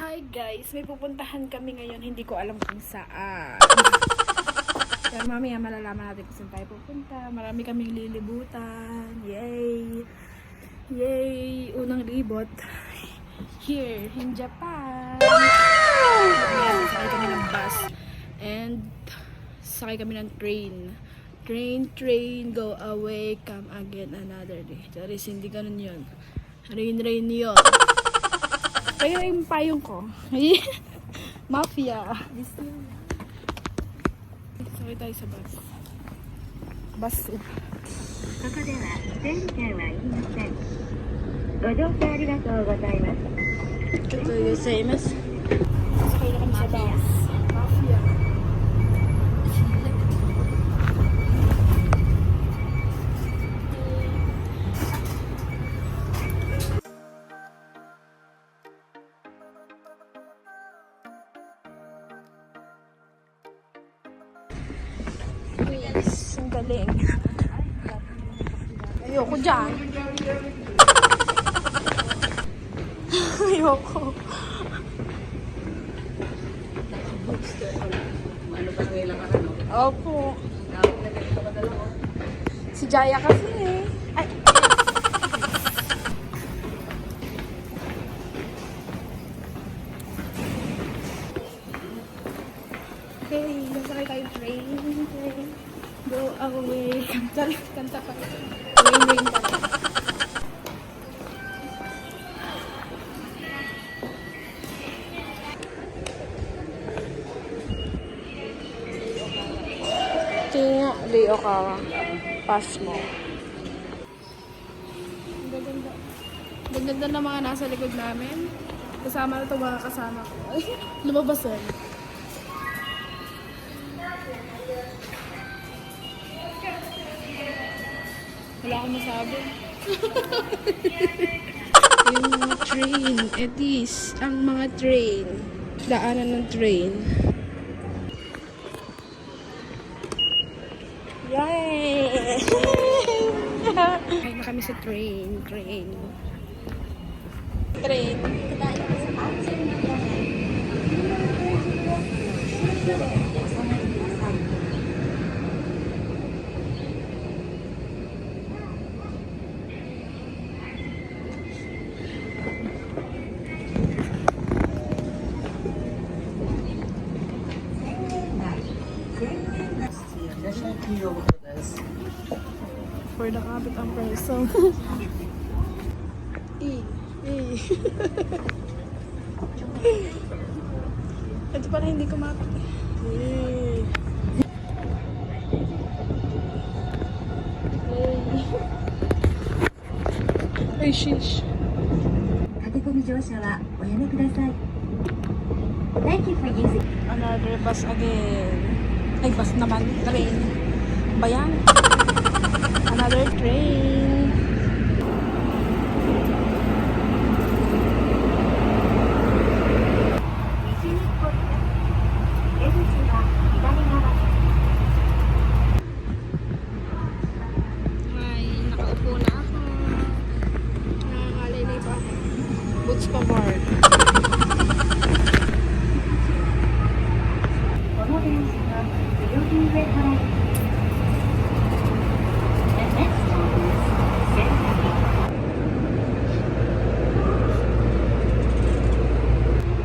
Hi guys, may pupuntahan kami ngayon, hindi ko alam kung saan. Pero mamaya malalaman natin kung saan tayo pupunta. Marami kaming lilibutan. Yay! Yay! Unang libot. Here in Japan. Wow! Sakay kami ng bus. And sakay kami ng train. Train, go away, come again another day. Charis, hindi ganun yun. Rain yun. Kaya yung payong ko. Mafia. Sakay tayo sa bus. Bus. ここでは全線はいりません。ご乗車ありがとうございます。Sakay na kami sa bus. Mafia. Yes, ang galing. Ayoko dyan. Ayoko. Opo. Si Jaya kasi eh. Ay. Okay, nasakay tayo train. Go away. Kanta pa. Rain pa. Tinga, Leo Kawa. Pass mo. Ganda na mga nasa likod namin. Kasama na ito mga kasama ko. Ay, lumabas yan. Wala akong masabi. Yung mga train. Etis, ang mga train. Daanan ng train. Yay! Kaya na kami sa train. Train. For the kapit ang person. Ito pala hindi ko mapit. Ay, shish. 駆け込み乗車はおやめください。Thank you for using. Another bus again. Ay, bus naman. Train. Bayan. Another train. Ay, nakaupo na ako. Nakakalay pa. Boots pa bar. この電車は代々木上原駅。The next stop is 仙台。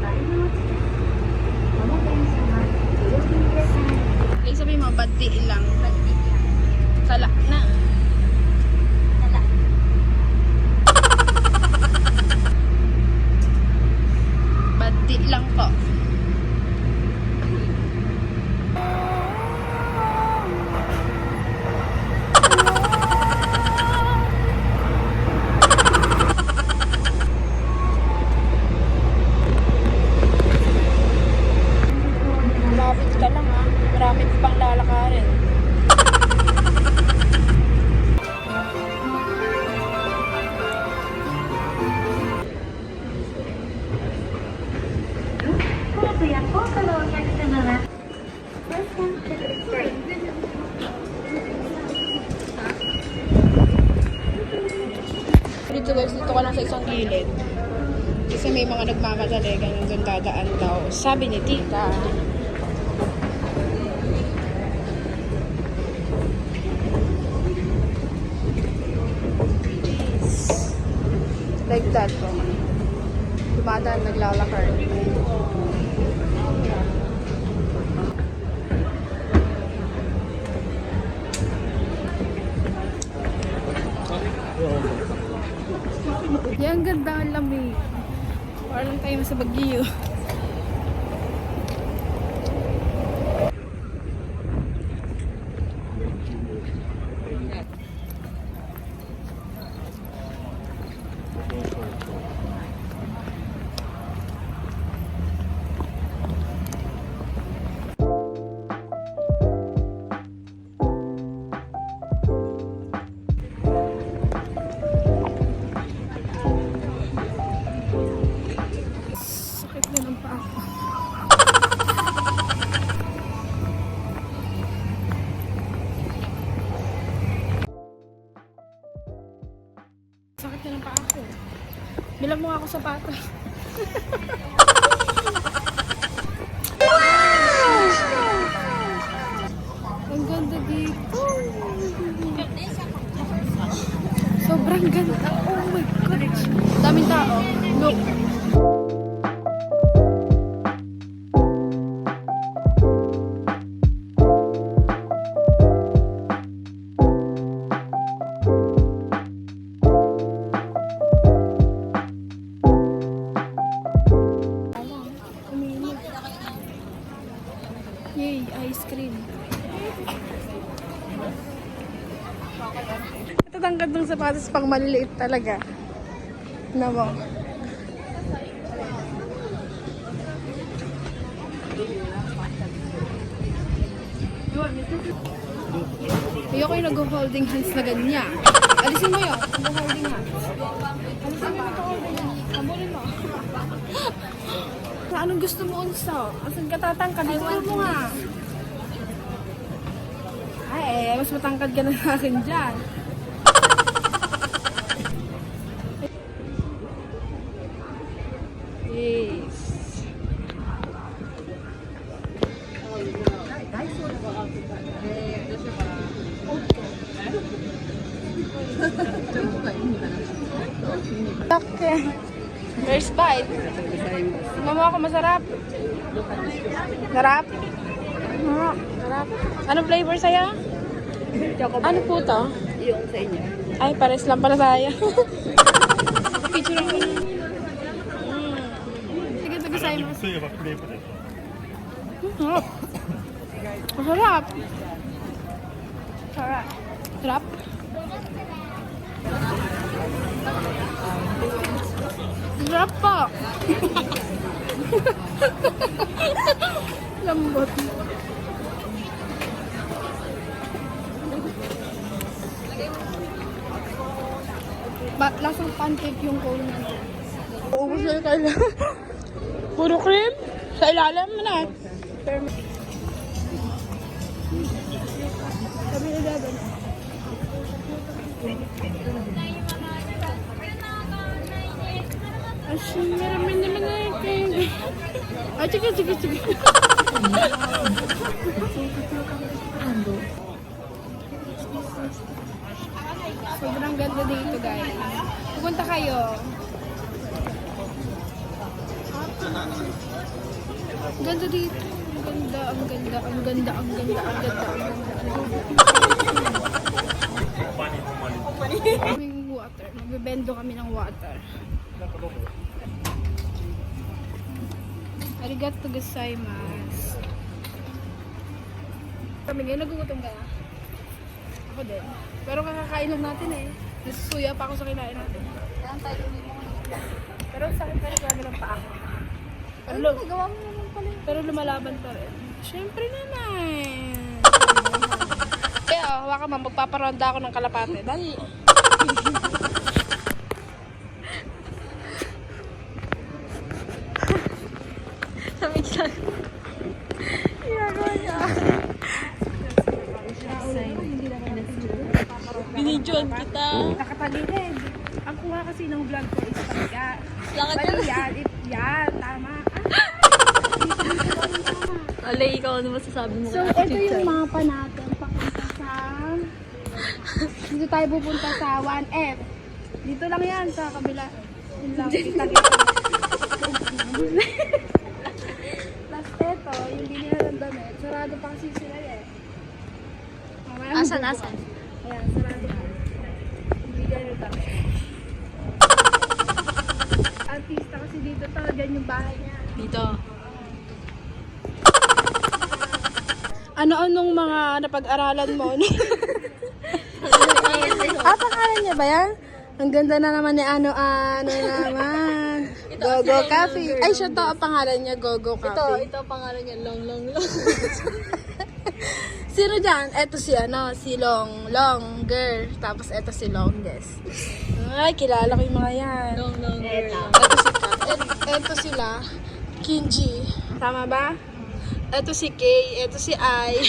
丸の内です。この電車は代々木上原駅。 Ay, sabi mo, bati lang. Sala na. Bati lang po. Malapit ka lang ha. Marami pang lalakarin. Dito guys, dito ka lang sa isang gilid. Kasi may mga nagmamadali, ganun doon dadaan daw. Sabi ni tita. Like that po. Dumadaan, naglalakar. Yan, ganda ang lamig. Parang tayo sa Baguio. Sakit na ng paa ko. Sakit na ng paa ko. Bilang mo nga ako sapatos. Ang ganda dito. Sobrang ganda. Oh my gosh. Daming tao. Look. Yay, ice cream. Tatangkad ng sapatos pang maliliit talaga. Na mo. Ayoko yung nag-holding hands na ganyan. Alisin mo yun. Nag-holding hands. Alisin mo yung nag-holding hands. Kamulin mo. Anong gusto mo unsa? Asan ka tatangkad? Ito mo nga. Ay, mas matangkad ka na sa akin dyan. Yes. Okay. First bite. Mama ako masarap. Sarap? Sarap. Anong flavor sa'yo? Ano po to? Yung sa inyo. Ay, pares lang pala tayo. Picture ako. Sige, sige sa'yo. Masarap. Masarap. Sarap. Sarap. Sarap po. Lambot. Lasang pancake yung cone na. Uubos na yung kailan. Puro cream. Sa ilalim mo na. Sabi na dada na. Asyik, meron naman na yung ay, sige, sige, sige. Sobrang ganda dito, guys. Pupunta kayo. Ganda dito. Ang ganda, ang ganda, ang ganda, ang ganda, ang ganda, ang ganda. Kaming water. Magbebendo kami ng water. Arigato gozaimasu. Kami ngayon, nagugutom ka na? Ako din. Pero kakakain lang natin eh. Nasusuya pa ako sa kinain natin. Pero sakit pa rin lagi ng paa. Pero lumalaban pa rin. Siyempre naman. Kaya, hawakan man, magpaparonda ako ng kalapate. Dali. Sabi siya. Ginagawa niya. Binidyoan kita. Nakatagilid. Ako nga kasi ng vlog ko is pagka. Lakad ka Bali na. yan, tama. Alay, ikaw ano masasabi mo? So, ito yung mapa natin papunta sa... Dito tayo pupunta sa 1F. Dito lang yan, sa kabila. Yun lang, kita-kita. Plus ito, yung binila ng damit. Sarado pa kasi sila eh. Mamaya Asan? Ayan, sarado pa. Hindi ganyan damit. Artista kasi dito talaga yung bahay niya. Dito. Ano-anong mga napag-aralan mo? Pangalan niya ba yan? Ang ganda na naman ni ano naman. Gogo Coffee. Ay, siya to ang pangalan niya, Gogo Coffee. Ito pangalan niya, long. Sino dyan? Eto si si Longer. Tapos eto si Longest. Ay, kilala ko yung mga yan. Long. Eto si Kat. Eto sila, Kinji. Tama ba? Eto si Kay. Eto si Ai.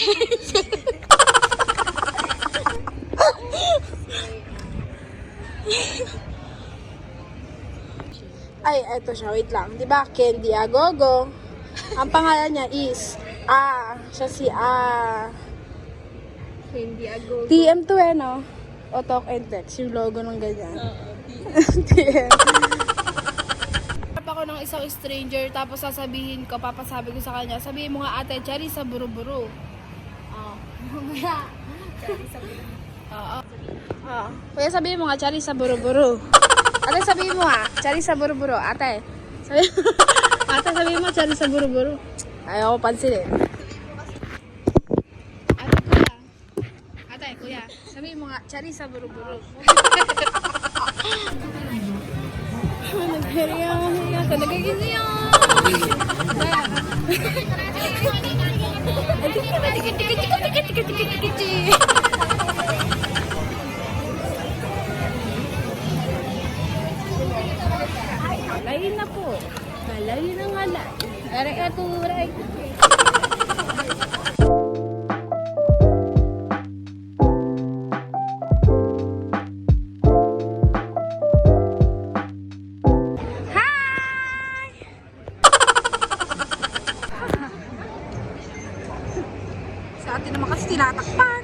Ay, eto siya. Wait lang. Diba? Candy Agogo. Ang pangalan niya is siya si Hindi ago. TM2 no? O Talk and Text. Yung logo ng ganyan. Oo. TM. Ako ng isang stranger tapos sasabihin ko, papasabi ko sa kanya, sabihin mo nga ate, cherry sa buru-buru. Oo. Oo. Kuya, sabihin mo nga, cherry sa buru-buru. Ate, sabihin mo nga, cherry sa buru-buru. Ate, sabihin mo, cherry sa buru-buru. Ayaw ko pansinin. Ate, kuya, sabihin mo nga, cherry sa buru-buru. Naghiya ka, nagigising yan. Lain na po. Lain na nga lang. Aray. Sa atin naman kasi tinatakpan.